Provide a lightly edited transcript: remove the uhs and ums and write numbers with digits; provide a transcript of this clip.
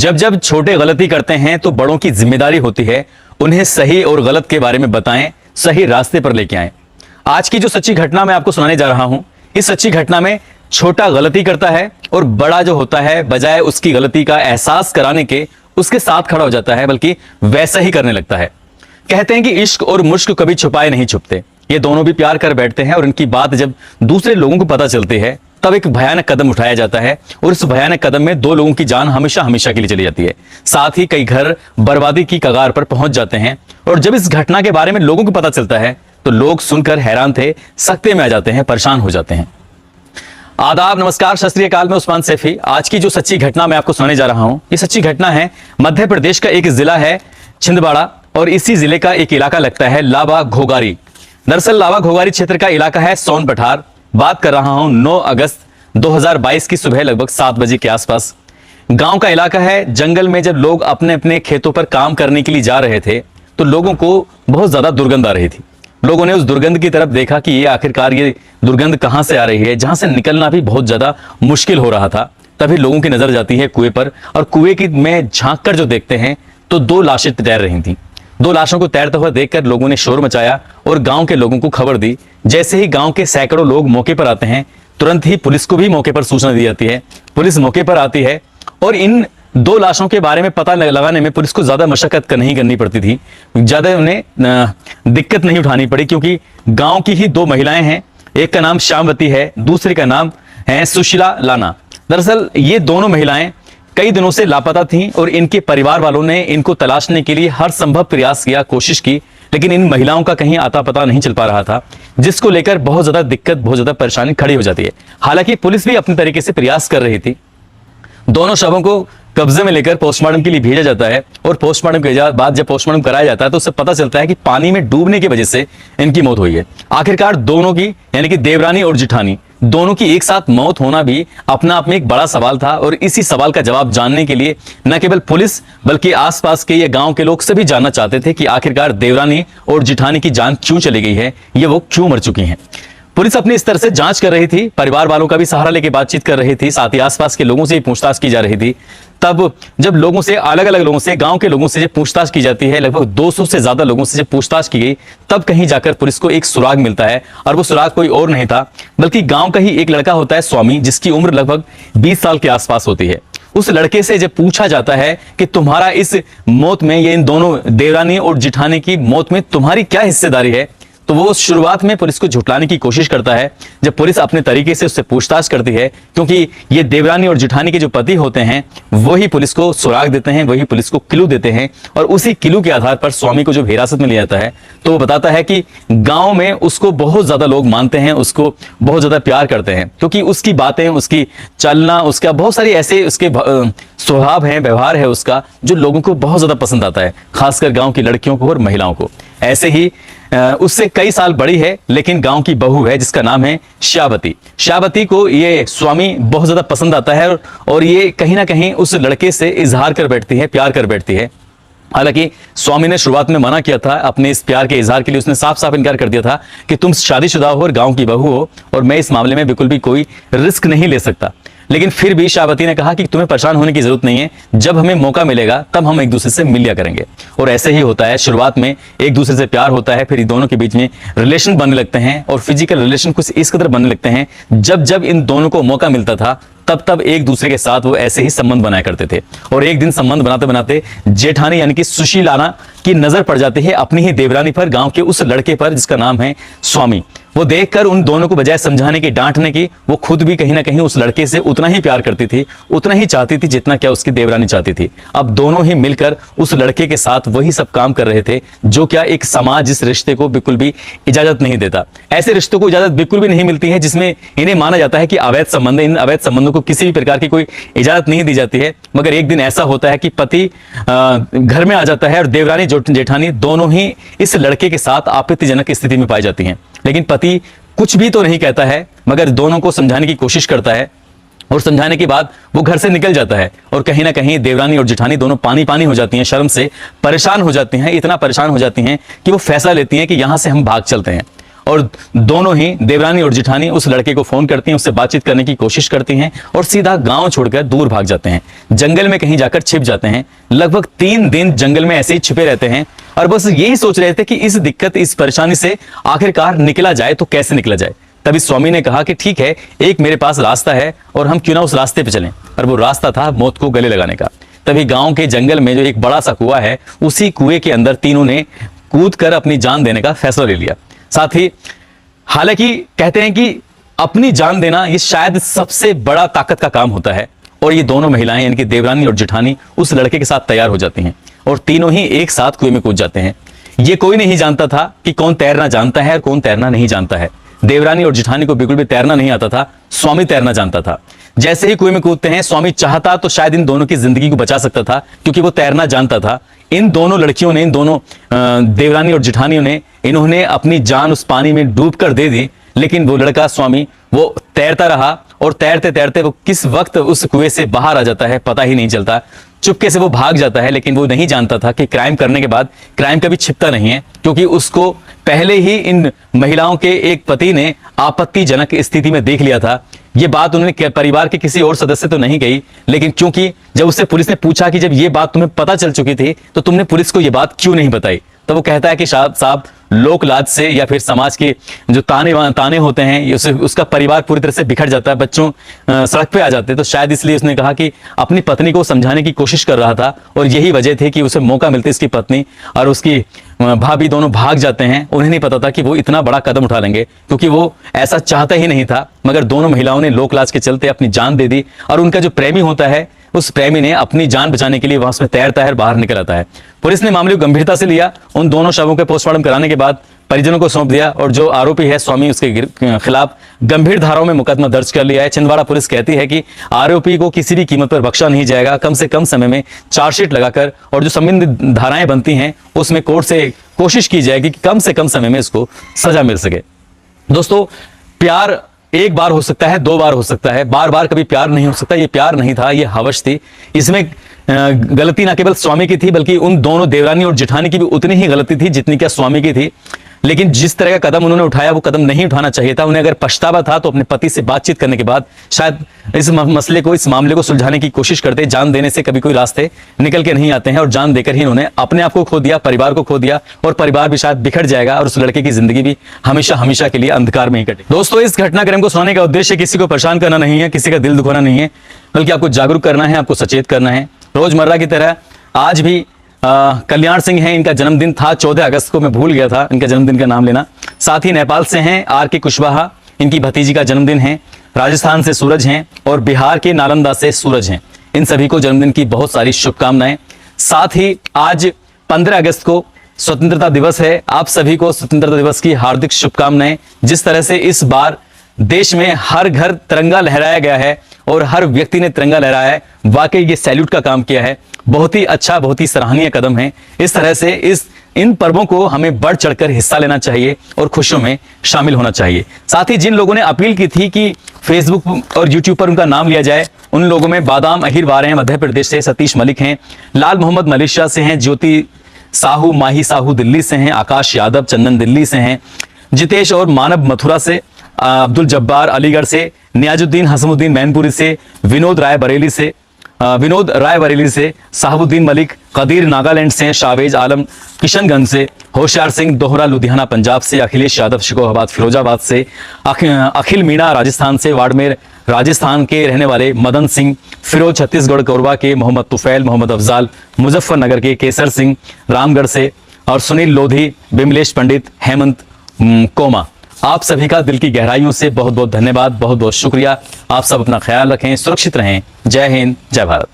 जब जब छोटे गलती करते हैं तो बड़ों की जिम्मेदारी होती है उन्हें सही और गलत के बारे में बताएं, सही रास्ते पर लेके आएं। आज की जो सच्ची घटना मैं आपको सुनाने जा रहा हूं, इस सच्ची घटना में छोटा गलती करता है और बड़ा जो होता है बजाय उसकी गलती का एहसास कराने के उसके साथ खड़ा हो जाता है, बल्कि वैसा ही करने लगता है। कहते हैं कि इश्क और मुश्क कभी छुपाए नहीं छुपते। ये दोनों भी प्यार कर बैठते हैं और इनकी बात जब दूसरे लोगों को पता चलती है तब एक भयानक कदम उठाया जाता है और इस भयानक कदम में दो लोगों की जान हमेशा हमेशा के लिए चली जाती है। साथ ही कई घर बर्बादी की कगार पर पहुंच जाते हैं। और जब इस घटना के बारे में लोगों को पता चलता है तो लोग सुनकर हैरान थे, सकते में आ जाते हैं, परेशान हो जाते हैं। आदाब, नमस्कार, सत श्री अकाल। मैं उस्मान सैफी। आज की जो सच्ची घटना मैं आपको सुनाने जा रहा हूं, ये सच्ची घटना है मध्य प्रदेश का एक जिला है छिंदवाड़ा और इसी जिले का एक इलाका लगता है लावा घोगारी। दरअसल लावा घोगारी क्षेत्र का इलाका है सोन पठार। बात कर रहा हूं 9 अगस्त 2022 की सुबह लगभग 7 बजे के आसपास। गांव का इलाका है। जंगल में जब लोग अपने अपने खेतों पर काम करने के लिए जा रहे थे तो लोगों को बहुत ज्यादा दुर्गंध आ रही थी। लोगों ने उस दुर्गंध की तरफ देखा कि ये आखिरकार ये दुर्गंध कहां से आ रही है, जहां से निकलना भी बहुत ज्यादा मुश्किल हो रहा था। तभी लोगों की नजर जाती है कुएं पर और कुएं की में झांक कर जो देखते हैं तो 2 लाशें तैर रही थी। 2 लाशों को तैरते हुए देखकर लोगों ने शोर मचाया और गांव के लोगों को खबर दी। जैसे ही गांव के सैकड़ों लोग मौके पर आते हैं, तुरंत ही पुलिस को भी मौके पर सूचना दी जाती है। पुलिस मौके पर आती है और इन 2 लाशों के बारे में पता लगाने में पुलिस को ज्यादा मशक्कत नहीं करनी पड़ती थी, ज्यादा उन्हें दिक्कत नहीं उठानी पड़ी, क्योंकि गांव की ही 2 महिलाएं हैं। एक का नाम श्यामवती है, दूसरे का नाम है सुशीला लाना। दरअसल ये दोनों महिलाएं कई दिनों से लापता थीं और इनके परिवार वालों ने इनको तलाशने के लिए हर संभव प्रयास किया, कोशिश की, लेकिन इन महिलाओं का कहीं आता पता नहीं चल पा रहा था, जिसको लेकर बहुत ज्यादा दिक्कत, बहुत ज्यादा परेशानी खड़ी हो जाती है। हालांकि पुलिस भी अपने तरीके से प्रयास कर रही थी। दोनों शवों को कब्जे में लेकर पोस्टमार्टम के लिए भेजा जाता है और पोस्टमार्टम के बाद जब पोस्टमार्टम कराया जाता है तो उससे पता चलता है कि पानी में डूबने की वजह से इनकी मौत हुई है। आखिरकार दोनों की, यानी कि देवरानी और जिठानी, दोनों की एक साथ मौत होना भी अपना आप में एक बड़ा सवाल था। और इसी सवाल का जवाब जानने के लिए न केवल पुलिस बल्कि आसपास के ये गांव के लोग सभी जानना चाहते थे कि आखिरकार देवरानी और जिठानी की जान क्यों चली गई है, ये वो क्यों मर चुकी हैं। पुलिस अपनी स्तर से जांच कर रही थी, परिवार वालों का भी सहारा लेके बातचीत कर रही थी, साथ ही आसपास के लोगों से भी पूछताछ की जा रही थी। तब जब लोगों से, अलग अलग लोगों से, गांव के लोगों से जब पूछताछ की जाती है, लगभग 200 से ज्यादा लोगों से जब पूछताछ की गई, तब कहीं जाकर पुलिस को एक सुराग मिलता है। और वो सुराग कोई और नहीं था बल्कि गांव का ही एक लड़का होता है स्वामी, जिसकी उम्र लगभग 20 साल के आसपास होती है। उस लड़के से जब पूछा जाता है कि तुम्हारा इस मौत में, ये इन दोनों देवरानी और जिठानी की मौत में तुम्हारी क्या हिस्सेदारी है, तो वो शुरुआत में पुलिस को झुठलाने की कोशिश करता है। जब पुलिस अपने तरीके से उससे पूछताछ करती है, क्योंकि ये देवरानी और जिठानी के जो पति होते हैं वही पुलिस को सुराग देते हैं, वही पुलिस को क्लू देते हैं, और उसी क्लू के आधार पर स्वामी को जब हिरासत में लिया जाता है तो वो बताता है कि गांव में उसको बहुत ज्यादा लोग मानते हैं, उसको बहुत ज्यादा प्यार करते हैं, क्योंकि उसकी बातें, उसकी चलना, उसका बहुत सारी ऐसे उसके स्वभाव है, व्यवहार है उसका, जो लोगों को बहुत ज्यादा पसंद आता है, खासकर गांव की लड़कियों को और महिलाओं को। ऐसे ही उससे कई साल बड़ी है लेकिन गांव की बहू है जिसका नाम है श्यावती। श्यावती को ये स्वामी बहुत ज्यादा पसंद आता है और ये कहीं ना कहीं उस लड़के से इजहार कर बैठती है, प्यार कर बैठती है। हालांकि स्वामी ने शुरुआत में मना किया था अपने इस प्यार के इजहार के लिए। उसने साफ साफ इनकार कर दिया था कि तुम शादीशुदा हो और गांव की बहू हो और मैं इस मामले में बिल्कुल भी कोई रिस्क नहीं ले सकता। लेकिन फिर भी श्यावती ने कहा कि तुम्हें परेशान होने की जरूरत नहीं है, जब हमें मौका मिलेगा तब हम एक दूसरे से मिल लिया करेंगे। और ऐसे ही होता है, शुरुआत में एक दूसरे से प्यार होता है, फिर इन दोनों के बीच में रिलेशन बनने लगते हैं और फिजिकल रिलेशन कुछ इस कदर बनने लगते हैं, जब जब इन दोनों को मौका मिलता था तब तब एक दूसरे के साथ वो ऐसे ही संबंध बनाया करते थे। और एक दिन संबंध बनाते बनाते जेठानी यानी कि सुशीलाना की नजर पड़ जाती है अपनी ही देवरानी पर, गांव के उस लड़के पर जिसका नाम है स्वामी। वो देखकर उन दोनों को बजाय समझाने की, डांटने की, वो खुद भी कहीं ना कहीं उस लड़के से उतना ही प्यार करती थी, उतना ही चाहती थी जितना क्या उसकी देवरानी चाहती थी। अब दोनों ही मिलकर उस लड़के के साथ वही सब काम कर रहे थे जो क्या एक समाज इस रिश्ते को बिल्कुल भी इजाजत नहीं देता। ऐसे रिश्तों को इजाजत बिल्कुल भी नहीं मिलती है जिसमें इन्हें माना जाता है कि अवैध संबंध। इन अवैध संबंधों को किसी भी प्रकार की कोई इजाजत नहीं दी जाती है। मगर एक दिन ऐसा होता है कि पति घर में आ जाता है और देवरानी जेठानी दोनों ही इस लड़के के साथ आपत्तिजनक स्थिति में पाई जाती हैं। लेकिन पति कुछ भी तो नहीं कहता है, मगर दोनों को समझाने की कोशिश करता है और समझाने के बाद वो घर से निकल जाता है। और कहीं ना कहीं देवरानी और जेठानी दोनों पानी पानी हो जाती हैं, शर्म से परेशान हो जाती हैं, इतना परेशान हो जाती हैं कि वो फैसला लेती हैं कि यहां से हम भाग चलते हैं। और दोनों ही देवरानी और जेठानी उस लड़के को फोन करती हैं, उससे बातचीत करने की कोशिश करती हैं और सीधा गांव छोड़कर दूर भाग जाते हैं, जंगल में कहीं जाकर छिप जाते हैं। लगभग 3 दिन जंगल में ऐसे ही छिपे रहते हैं और बस यही सोच रहे थे कि इस दिक्कत, इस परेशानी से आखिरकार निकला जाए तो कैसे निकला जाए। तभी स्वामी ने कहा कि ठीक है, एक मेरे पास रास्ता है और हम क्यों ना उस रास्ते पे चलें। और वो रास्ता था मौत को गले लगाने का। तभी गांव के जंगल में जो एक बड़ा सा कुआं है, उसी कुएं के अंदर तीनों ने कूद कर अपनी जान देने का फैसला ले लिया। साथ ही हालांकि कहते हैं कि अपनी जान देना ये शायद सबसे बड़ा ताकत का काम होता है। और ये दोनों महिलाएं यानी कि देवरानी और जेठानी उस लड़के के साथ तैयार हो जाती हैं और तीनों ही एक साथ कुएं में कूद जाते हैं। ये कोई नहीं जानता था कि कौन तैरना जानता है और कौन तैरना नहीं जानता है। देवरानी और जेठानी को बिल्कुल भी तैरना नहीं आता था, स्वामी तैरना जानता था। जैसे ही कुएं में कूदते हैं, स्वामी चाहता तो शायद इन दोनों की जिंदगी को बचा सकता था, क्योंकि वो तैरना जानता था। इन दोनों लड़कियों ने, इन दोनों देवरानी और जेठानियों ने, इन्होंने अपनी जान उस पानी में डूबकर दे दी। लेकिन वो लड़का स्वामी वो तैरता रहा और तैरते तैरते वो किस वक्त उस कुएं से बाहर आ जाता है पता ही नहीं चलता। चुपके से वो भाग जाता है, लेकिन वो नहीं जानता था कि क्राइम करने के बाद क्राइम कभी छिपता नहीं है, क्योंकि उसको पहले ही इन महिलाओं के एक पति ने आपत्तिजनक स्थिति में देख लिया था। ये बात उन्होंने परिवार के किसी और सदस्य तो नहीं कही, लेकिन क्योंकि जब उससे पुलिस ने पूछा कि जब ये बात तुम्हें पता चल चुकी थी तो तुमने पुलिस को ये बात क्यों नहीं बताई, तो वो कहता है कि साहब लोक लाज से या फिर समाज के जो ताने होते हैं, उसका परिवार पूरी तरह से बिखर जाता है, बच्चों सड़क पे आ जाते हैं। तो शायद इसलिए उसने कहा कि अपनी पत्नी को समझाने की कोशिश कर रहा था और यही वजह थी कि उसे मौका मिलते इसकी पत्नी और उसकी भाभी दोनों भाग जाते हैं। उन्हें नहीं पता था कि वो इतना बड़ा कदम उठा लेंगे, क्योंकि वो ऐसा चाहता ही नहीं था, मगर दोनों महिलाओं ने लोक लाज के चलते अपनी जान दे दी। और उनका जो प्रेमी होता है, उस प्रेमी ने अपनी जान बचाने के लिए वहां से तैरता है और बाहर निकल आता है। पुलिस ने मामले को गंभीरता से लिया, उन दोनों शवों के पोस्टमार्टम कराने के बाद परिजनों को सौंप दिया और जो आरोपी है स्वामी, उसके खिलाफ गंभीर धाराओं में मुकदमा दर्ज कर लिया है। छिंदवाड़ा पुलिस कहती है कि आरोपी को किसी भी कीमत पर बख्शा नहीं जाएगा। कम से कम समय में चार्जशीट लगाकर और जो संबंधित धाराएं बनती हैं उसमें कोर्ट से कोशिश की जाएगी कि कम से कम समय में इसको सजा मिल सके। दोस्तों, प्यार एक बार हो सकता है, 2 बार हो सकता है, बार बार कभी प्यार नहीं हो सकता। ये प्यार नहीं था, ये हवस थी। इसमें गलती ना केवल स्वामी की थी, बल्कि उन दोनों देवरानी और जेठानी की भी उतनी ही गलती थी जितनी क्या स्वामी की थी। लेकिन जिस तरह का कदम उन्होंने उठाया वो कदम नहीं उठाना चाहिए था। उन्हें अगर पछतावा था तो अपने पति से बातचीत करने के बाद शायद इस मसले को, इस मामले को सुलझाने की कोशिश करते। जान देने से कभी कोई रास्ते निकल के नहीं आते हैं और जान देकर ही इन्होंने अपने आप को खो दिया, परिवार को खो दिया और परिवार भी शायद बिखर जाएगा और उस लड़के की जिंदगी भी हमेशा हमेशा के लिए अंधकार में ही कटेगी। दोस्तों, इस घटनाक्रम को सुनाने का उद्देश्य किसी को परेशान करना नहीं है, किसी का दिल दुखाना नहीं है, बल्कि आपको जागरूक करना है, आपको सचेत करना है। रोजमर्रा की तरह आज भी कल्याण सिंह है, इनका जन्मदिन था 14 अगस्त को, मैं भूल गया था इनका जन्मदिन का नाम लेना। साथ ही नेपाल से हैं आर.के. कुशवाहा, इनकी भतीजी का जन्मदिन है। राजस्थान से सूरज हैं और बिहार के नालंदा से सूरज हैं। इन सभी को जन्मदिन की बहुत सारी शुभकामनाएं। साथ ही आज 15 अगस्त को स्वतंत्रता दिवस है। आप सभी को स्वतंत्रता दिवस की हार्दिक शुभकामनाएं। जिस तरह से इस बार देश में हर घर तिरंगा लहराया गया है और हर व्यक्ति ने तिरंगा लहराया है, वाकई ये सैल्यूट का काम किया है। बहुत ही अच्छा, बहुत ही सराहनीय कदम है। इस तरह से इन पर्वों को हमें बढ़ चढ़कर हिस्सा लेना चाहिए और खुशियों में शामिल होना चाहिए। साथ ही जिन लोगों ने अपील की थी कि फेसबुक और यूट्यूब पर उनका नाम लिया जाए, उन लोगों में बादाम अहिरवार हैं मध्य प्रदेश से, सतीश मलिक हैं, लाल मोहम्मद मलेशिया से हैं, ज्योति साहू माही साहू दिल्ली से हैं, आकाश यादव चंदन दिल्ली से हैं, जितेश और मानव मथुरा से, अब्दुल जब्बार अलीगढ़ से, नियाजुद्दीन हसमुद्दीन मैनपुरी से, विनोद राय बरेली से, साहबुद्दीन मलिक कदीर नागालैंड से, शावेज आलम किशनगंज से, होशियार सिंह दोहरा लुधियाना पंजाब से, अखिलेश यादव शिकोहाबाद फिरोजाबाद से, अखिल मीणा राजस्थान से, बाड़मेर राजस्थान के रहने वाले मदन सिंह, फिरोज छत्तीसगढ़ कोरबा के, मोहम्मद तुफैल, मोहम्मद अफजाल मुजफ्फरनगर के, केसर सिंह रामगढ़ से और सुनील लोधी, बिमलेश पंडित, हेमंत कोमा। आप सभी का दिल की गहराइयों से बहुत बहुत धन्यवाद, बहुत बहुत शुक्रिया। आप सब अपना ख्याल रखें, सुरक्षित रहें। जय हिंद, जय भारत।